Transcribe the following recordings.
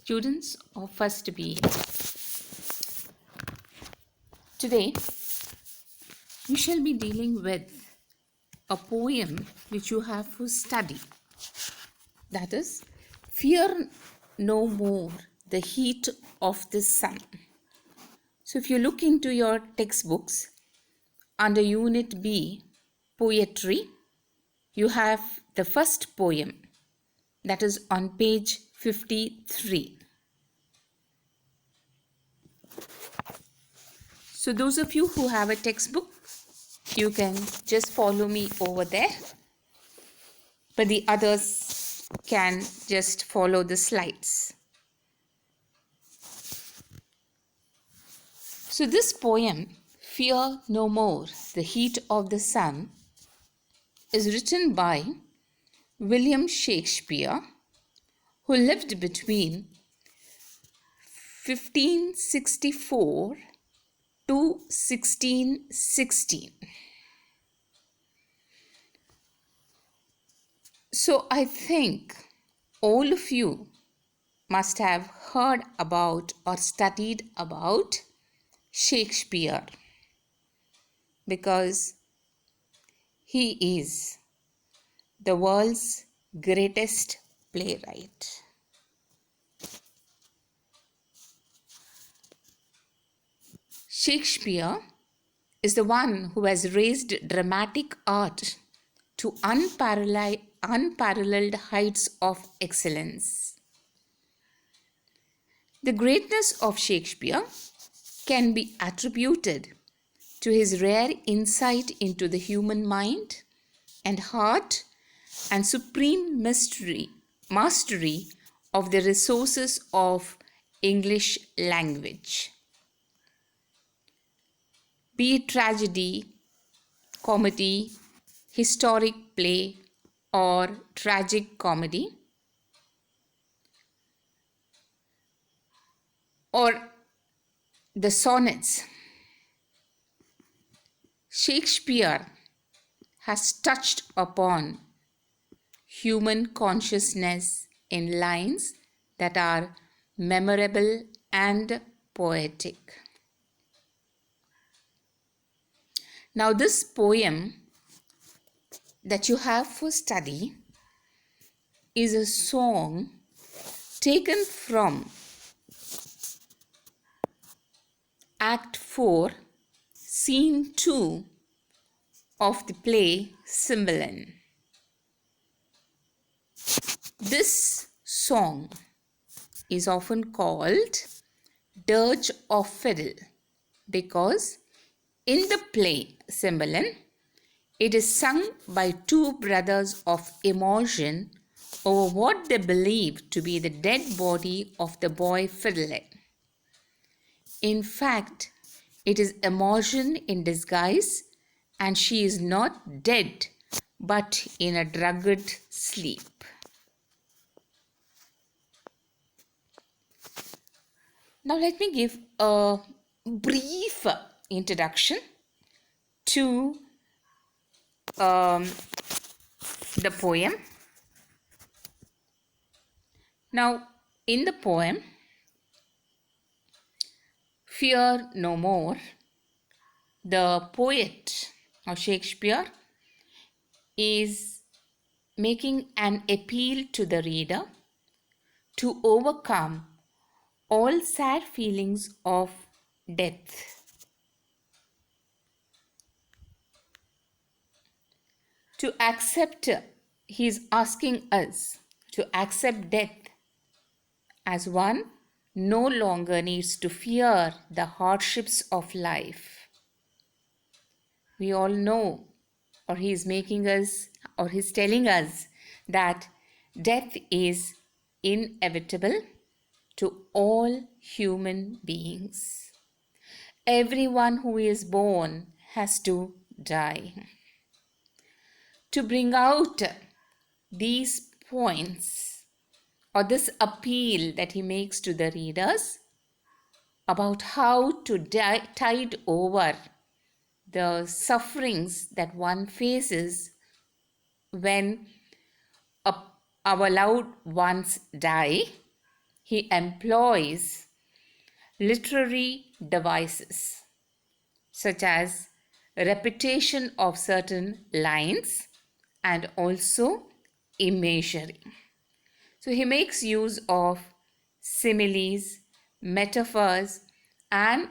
students of first B. Today we shall be dealing with a poem which you have to study. That is, Fear No More the Heat of the Sun. So if you look into your textbooks under Unit B, Poetry, you have the first poem that is on page 53. So those of you who have a textbook, you can just follow me over there. But the others can just follow the slides. So this poem, Fear No More, The Heat of the Sun, is written by William Shakespeare, who lived between 1564 to 1616. So I think all of you must have heard about or studied about Shakespeare, because he is the world's greatest playwright. Shakespeare is the one who has raised dramatic art to unparalleled heights of excellence. The greatness of Shakespeare can be attributed to his rare insight into the human mind and heart and supreme mastery of the resources of English language. Be it tragedy, comedy, historic play, or tragic comedy, or the sonnets, Shakespeare has touched upon human consciousness in lines that are memorable and poetic. Now, this poem that you have for study is a song taken from Act 4, Scene 2 of the play Cymbeline. This song is often called Dirge of Fiddle because in the play Cymbeline, it is sung by two brothers of Imogen over what they believe to be the dead body of the boy fiddler. In fact, it is Imogen in disguise, and she is not dead but in a drugged sleep. Now let me give a brief introduction to the poem. Now, in the poem, Fear No More, the poet of Shakespeare is making an appeal to the reader to overcome all sad feelings of death. To accept, he is asking us to accept death as one no longer needs to fear the hardships of life. We all know, or he is making us, or he is telling us that death is inevitable to all human beings. Everyone who is born has to die. To bring out these points or this appeal that he makes to the readers about how to tide over the sufferings that one faces when our loved ones die, he employs literary devices such as repetition of certain lines and also imagery. So he makes use of similes, metaphors, and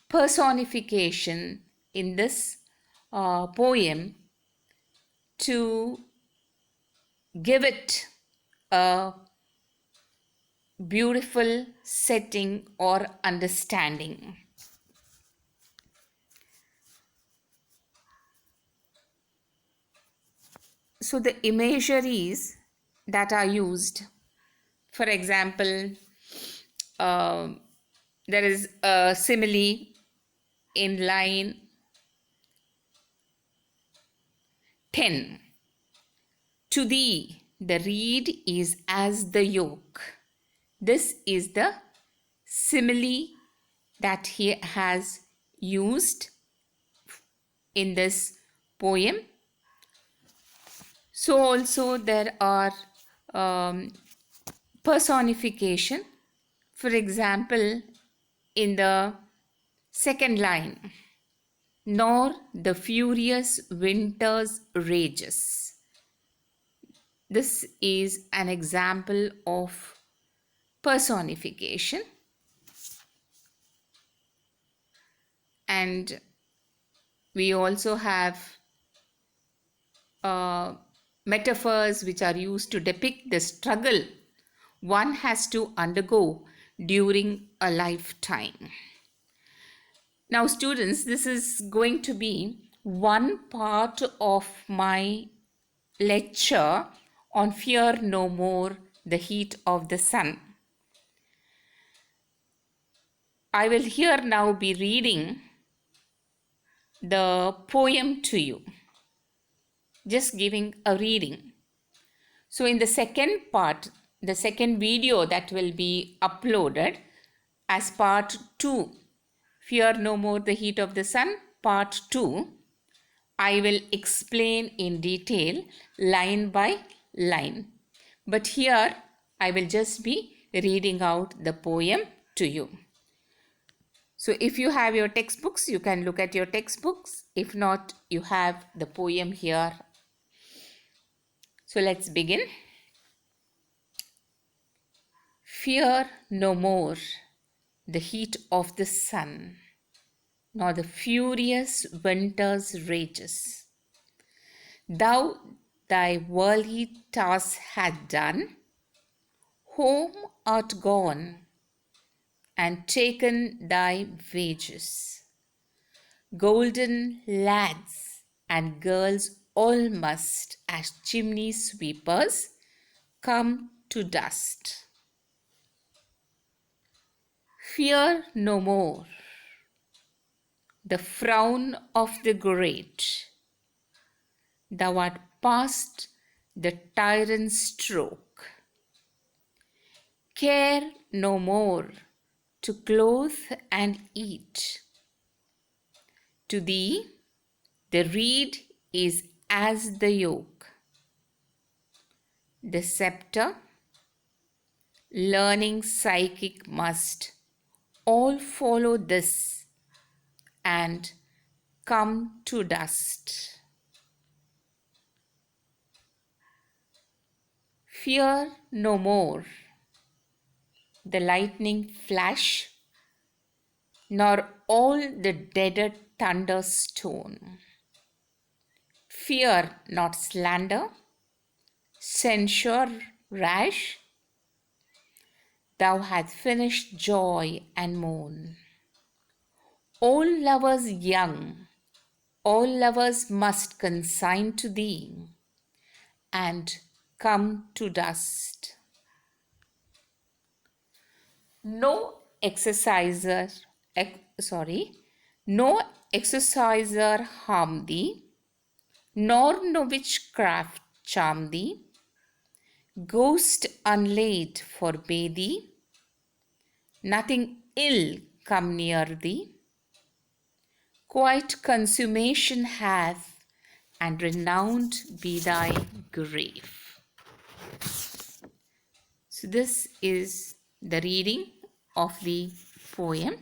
personification in this poem to give it a beautiful setting or understanding. So the imageries that are used, for example, uh, there is a simile in line 10. To thee, the reed is as the yoke. This is the simile that he has used in this poem. So also there are personification. For example, in the second line, nor the furious winter's rages. This is an example of personification. And we also have metaphors which are used to depict the struggle one has to undergo during a lifetime. Now, students, this is going to be one part of my lecture on Fear No More, the Heat of the Sun. I will here now be reading the poem to you, just giving a reading. So in the second part, the second video that will be uploaded as part 2, Fear No More, the Heat of the Sun, part 2, I will explain in detail line by line. But here I will just be reading out the poem to you. So if you have your textbooks, you can look at your textbooks. If not, you have the poem here. So let's begin. Fear no more the heat of the sun, nor the furious winter's rages. Thou thy worldly task hast done, home art gone, and taken thy wages. Golden lads and girls all must, as chimney sweepers, come to dust. Fear no more the frown of the great. Thou art past the tyrant's stroke. Care no more to clothe and eat. To thee the reed is as the yoke. The scepter, learning psychic must all follow this and come to dust. Fear no more the lightning flash, nor all the dreaded thunderstone. Fear not slander, censure rash. Thou hast finished joy and moan. All lovers young, all lovers must consign to thee and come to dust. No exerciser, no exerciser harm thee, nor no witchcraft charm thee. Ghost unlaid forbade thee, nothing ill come near thee. Quiet consummation hath, and renowned be thy grave. So this is the reading of the poem.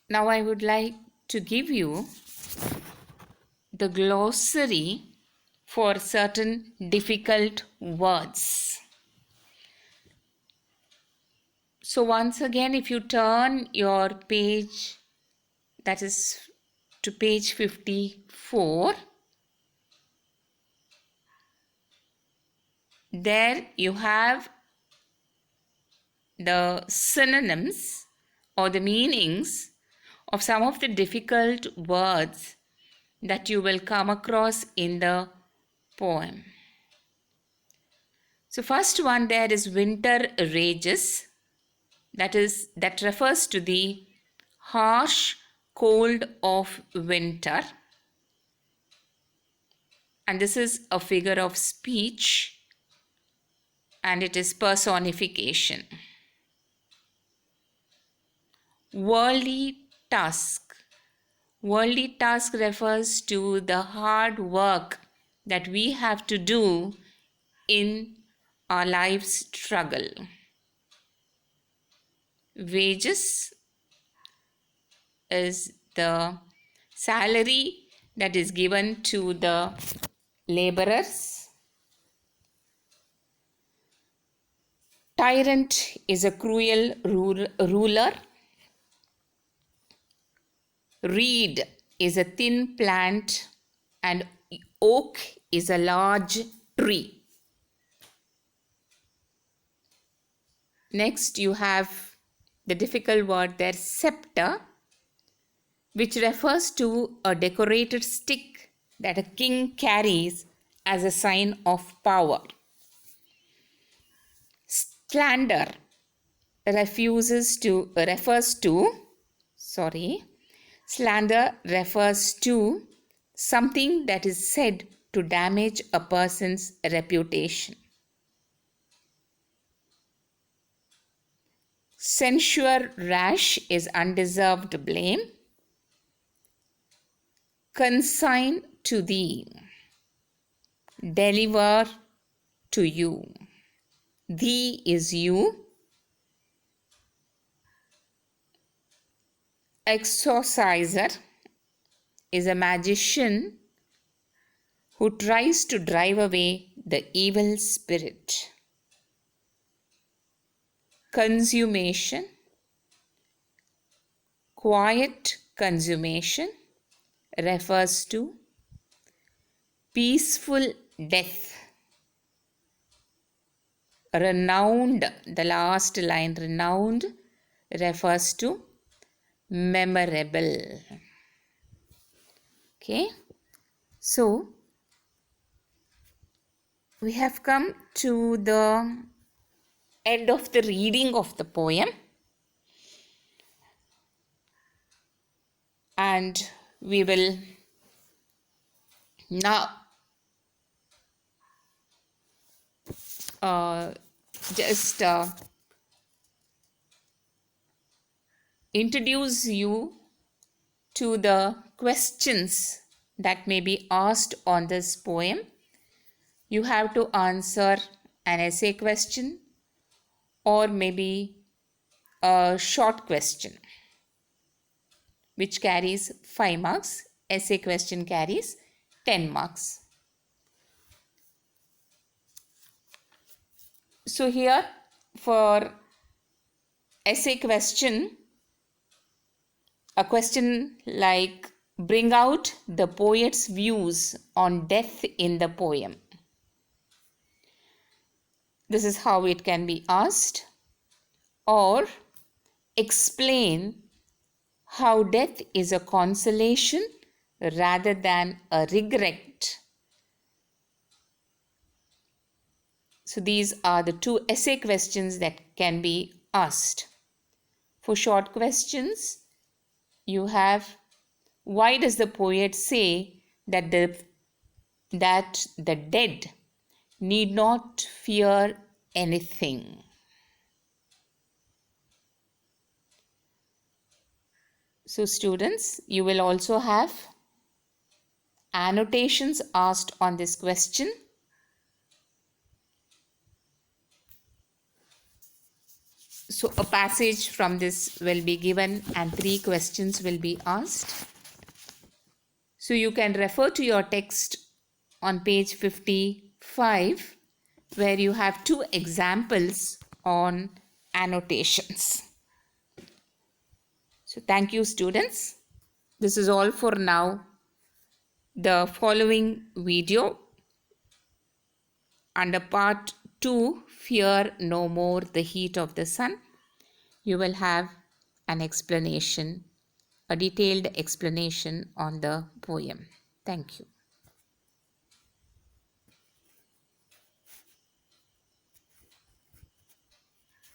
Now I would like to give you the glossary for certain difficult words. So once again, if you turn your page, that is to page 54, there you have the synonyms or the meanings of some of the difficult words that you will come across in the poem. So first one there is winter rages, that refers to the harsh cold of winter, and this is a figure of speech and it is personification. Worldly task. Worldly task refers to the hard work that we have to do in our life's struggle. Wages is the salary that is given to the laborers. Tyrant is a cruel ruler. Reed is a thin plant and oak is a large tree. Next you have the difficult word there, scepter, which refers to a decorated stick that a king carries as a sign of power. Slander Slander refers to something that is said to damage a person's reputation. Censure rash is undeserved blame. Consign to thee, deliver to you. Thee is you. Exorciser is a magician who tries to drive away the evil spirit. Consummation, quiet consummation, refers to peaceful death. Renowned, the last line, renowned, refers to memorable. Okay, so we have come to the end of the reading of the poem, and we will now just introduce you to the questions that may be asked on this poem. You have to answer an essay question or maybe a short question which carries 5 marks. Essay question carries 10 marks. So here for essay question, a question like bring out the poet's views on death in the poem. This is how it can be asked. Or explain how death is a consolation rather than a regret. So these are the 2 essay questions that can be asked. For short questions, you have why does the poet say that the dead need not fear anything? So students, you will also have annotations asked on this question. So a passage from this will be given and 3 questions will be asked. So you can refer to your text on page 55 where you have 2 examples on annotations. So thank you, students. This is all for now. The following video under part 2, Fear No More the Heat of the Sun, you will have an explanation, a detailed explanation on the poem. Thank you.